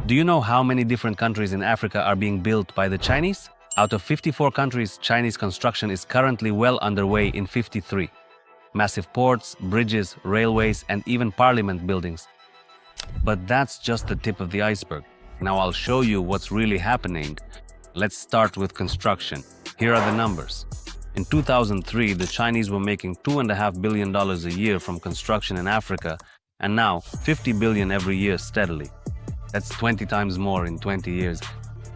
Do you know how many different countries in Africa are being built by the Chinese? Out of 54 countries, Chinese construction is currently well underway in 53. Massive ports, bridges, railways, and even parliament buildings. But that's just the tip of the iceberg. Now I'll show you what's really happening. Let's start with construction. Here are the numbers. In 2003, the Chinese were making $2.5 billion a year from construction in Africa, and now 50 billion every year steadily. That's 20 times more in 20 years.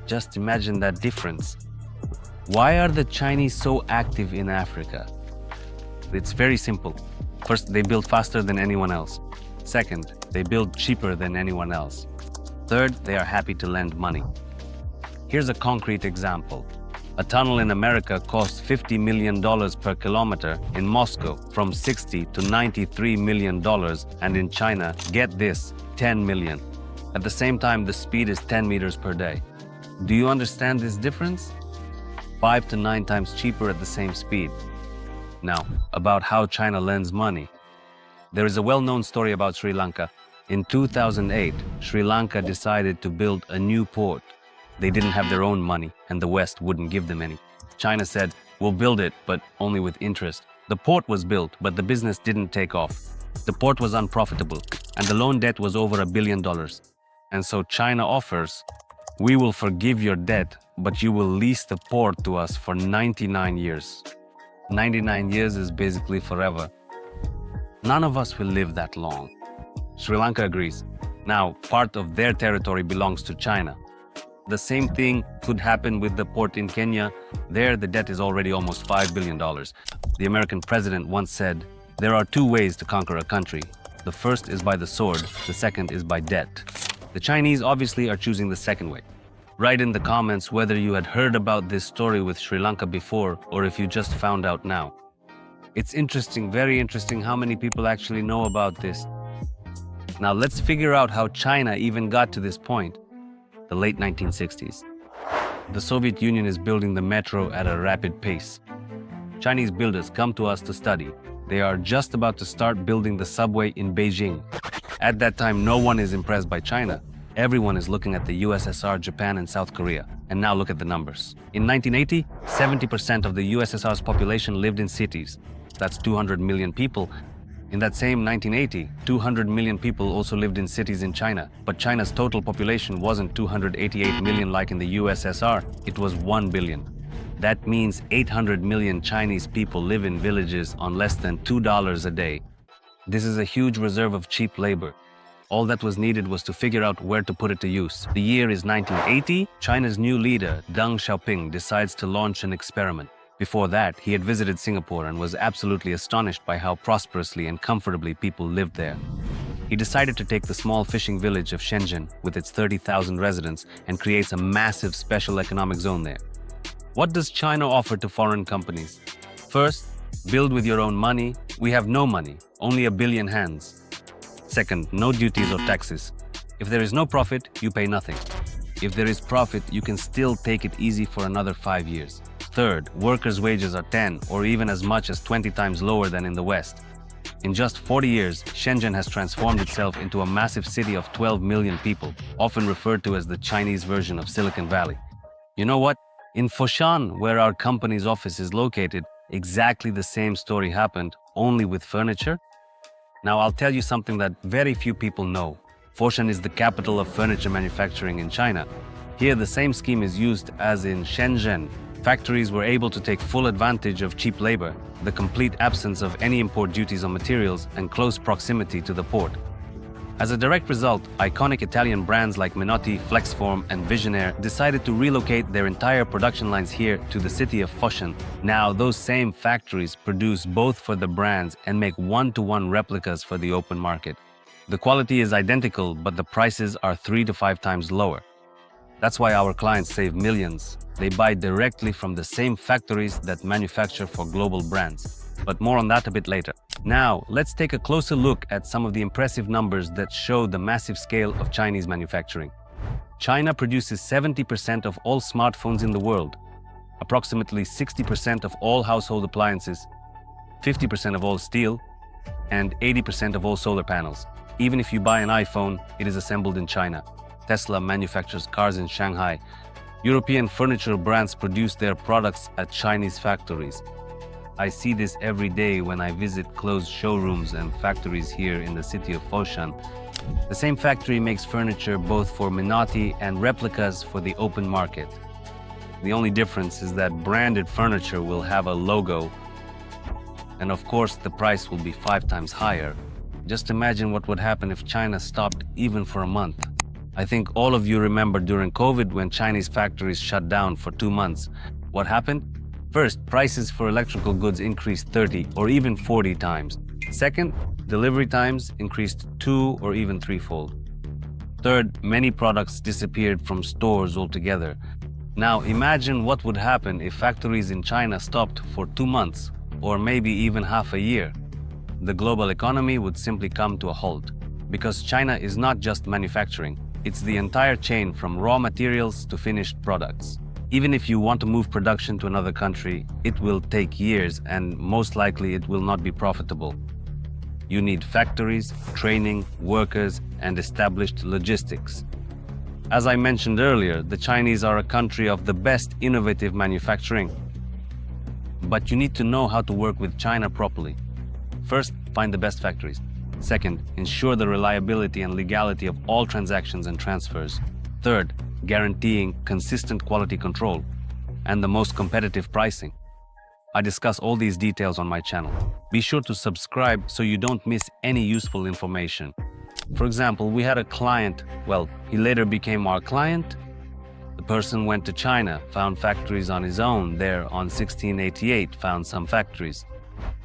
Just imagine that difference. Why are the Chinese so active in Africa? It's very simple. First, they build faster than anyone else. Second, they build cheaper than anyone else. Third, they are happy to lend money. Here's a concrete example. A tunnel in America costs $50 million per kilometer, in Moscow from $60 to $93 million, and in China, get this, 10 million. At the same time, the speed is 10 meters per day. Do you understand this difference? 5 to 9 times cheaper at the same speed. Now, about how China lends money. There is a well-known story about Sri Lanka. In 2008, Sri Lanka decided to build a new port. They didn't have their own money, and the West wouldn't give them any. China said, "We'll build it, but only with interest." The port was built, but the business didn't take off. The port was unprofitable, and the loan debt was over $1 billion. And so China offers, "We will forgive your debt, but you will lease the port to us for 99 years. 99 years is basically forever. None of us will live that long." Sri Lanka agrees. Now, part of their territory belongs to China. The same thing could happen with the port in Kenya. There, the debt is already almost $5 billion. The American president once said, "There are two ways to conquer a country. The first is by the sword, the second is by debt." The Chinese obviously are choosing the second way. Write in the comments whether you had heard about this story with Sri Lanka before or if you just found out now. It's interesting, very interesting how many people actually know about this. Now let's figure out how China even got to this point. The late 1960s. The Soviet Union is building the metro at a rapid pace. Chinese builders come to us to study. They are just about to start building the subway in Beijing. At that time, no one is impressed by China. Everyone is looking at the USSR, Japan, and South Korea. And now look at the numbers. In 1980, 70% of the USSR's population lived in cities. That's 200 million people. In that same 1980, 200 million people also lived in cities in China. But China's total population wasn't 288 million like in the USSR. It was 1 billion. That means 800 million Chinese people live in villages on less than $2 a day. This is a huge reserve of cheap labor. All that was needed was to figure out where to put it to use. The year is 1980. China's new leader, Deng Xiaoping, decides to launch an experiment. Before that, he had visited Singapore and was absolutely astonished by how prosperously and comfortably people lived there. He decided to take the small fishing village of Shenzhen with its 30,000 residents and creates a massive special economic zone there. What does China offer to foreign companies? First, build with your own money. We have no money, only 1 billion hands. Second, no duties or taxes. If there is no profit, you pay nothing. If there is profit, you can still take it easy for another 5 years. Third, workers' wages are 10 or even as much as 20 times lower than in the West. In just 40 years, Shenzhen has transformed itself into a massive city of 12 million people, often referred to as the Chinese version of Silicon Valley. You know what? In Foshan, where our company's office is located, exactly the same story happened, only with furniture. Now I'll tell you something that very few people know. Foshan is the capital of furniture manufacturing in China. Here, the same scheme is used as in Shenzhen. Factories were able to take full advantage of cheap labor, the complete absence of any import duties on materials, and close proximity to the port. As a direct result, iconic Italian brands like Minotti, Flexform, and Visionaire decided to relocate their entire production lines here to the city of Foshan. Now, those same factories produce both for the brands and make one-to-one replicas for the open market. The quality is identical, but the prices are 3 to 5 times lower. That's why our clients save millions. They buy directly from the same factories that manufacture for global brands. But more on that a bit later. Now, let's take a closer look at some of the impressive numbers that show the massive scale of Chinese manufacturing. China produces 70% of all smartphones in the world, approximately 60% of all household appliances, 50% of all steel, and 80% of all solar panels. Even if you buy an iPhone, it is assembled in China. Tesla manufactures cars in Shanghai. European furniture brands produce their products at Chinese factories. I see this every day when I visit closed showrooms and factories here in the city of Foshan. The same factory makes furniture both for Minotti and replicas for the open market. The only difference is that branded furniture will have a logo, and of course the price will be 5 times higher. Just imagine what would happen if China stopped even for a month. I think all of you remember during COVID when Chinese factories shut down for 2 months. What happened? First, prices for electrical goods increased 30 or even 40 times. Second, delivery times increased 2 or even 3-fold. Third, many products disappeared from stores altogether. Now imagine what would happen if factories in China stopped for 2 months or maybe even half a year. The global economy would simply come to a halt, because China is not just manufacturing. It's the entire chain from raw materials to finished products. Even if you want to move production to another country, it will take years and most likely it will not be profitable. You need factories, training, workers, and established logistics. As I mentioned earlier, the Chinese are a country of the best innovative manufacturing. But you need to know how to work with China properly. First, find the best factories. Second, ensure the reliability and legality of all transactions and transfers. Third, guaranteeing consistent quality control and the most competitive pricing. I discuss all these details on my channel. Be sure to subscribe so you don't miss any useful information. For example, we had a client, he later became our client. The person went to China, found factories on his own. There, on 1688, found some factories.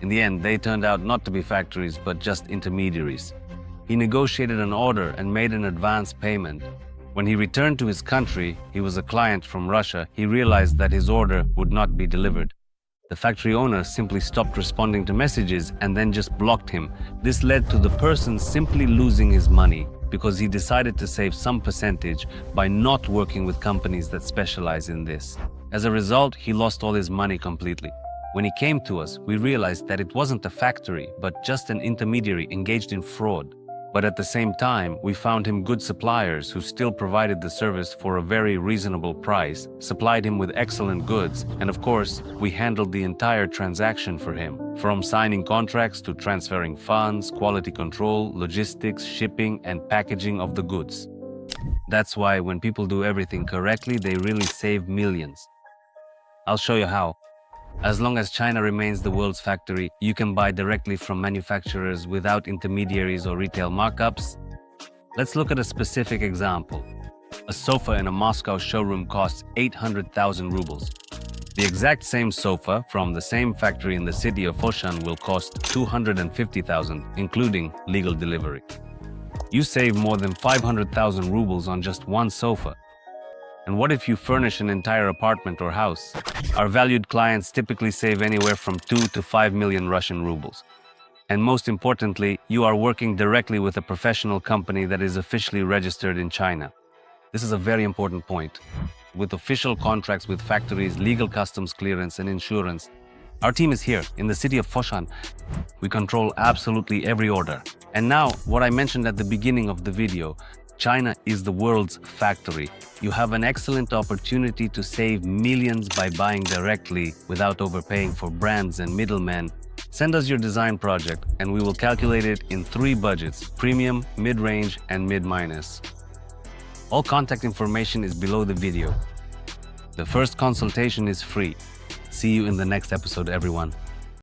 In the end, they turned out not to be factories, but just intermediaries. He negotiated an order and made an advance payment. When he returned to his country, he was a client from Russia. He realized that his order would not be delivered. The factory owner simply stopped responding to messages and then just blocked him. This led to the person simply losing his money because he decided to save some percentage by not working with companies that specialize in this. As a result, he lost all his money completely. When he came to us, we realized that it wasn't a factory, but just an intermediary engaged in fraud. But at the same time, we found him good suppliers who still provided the service for a very reasonable price, supplied him with excellent goods, and of course, we handled the entire transaction for him, from signing contracts to transferring funds, quality control, logistics, shipping, and packaging of the goods. That's why when people do everything correctly, they really save millions. I'll show you how. As long as China remains the world's factory, you can buy directly from manufacturers without intermediaries or retail markups. Let's look at a specific example. A sofa in a Moscow showroom costs 800,000 rubles. The exact same sofa from the same factory in the city of Foshan will cost 250,000, including legal delivery. You save more than 500,000 rubles on just one sofa. And what if you furnish an entire apartment or house? Our valued clients typically save anywhere from 2 to 5 million Russian rubles. And most importantly, you are working directly with a professional company that is officially registered in China. This is a very important point. With official contracts with factories, legal customs clearance, and insurance, our team is here in the city of Foshan. We control absolutely every order. And now, what I mentioned at the beginning of the video, China is the world's factory. You have an excellent opportunity to save millions by buying directly without overpaying for brands and middlemen. Send us your design project and we will calculate it in 3 budgets: premium, mid-range, and mid-minus. All contact information is below the video. The first consultation is free. See you in the next episode, everyone.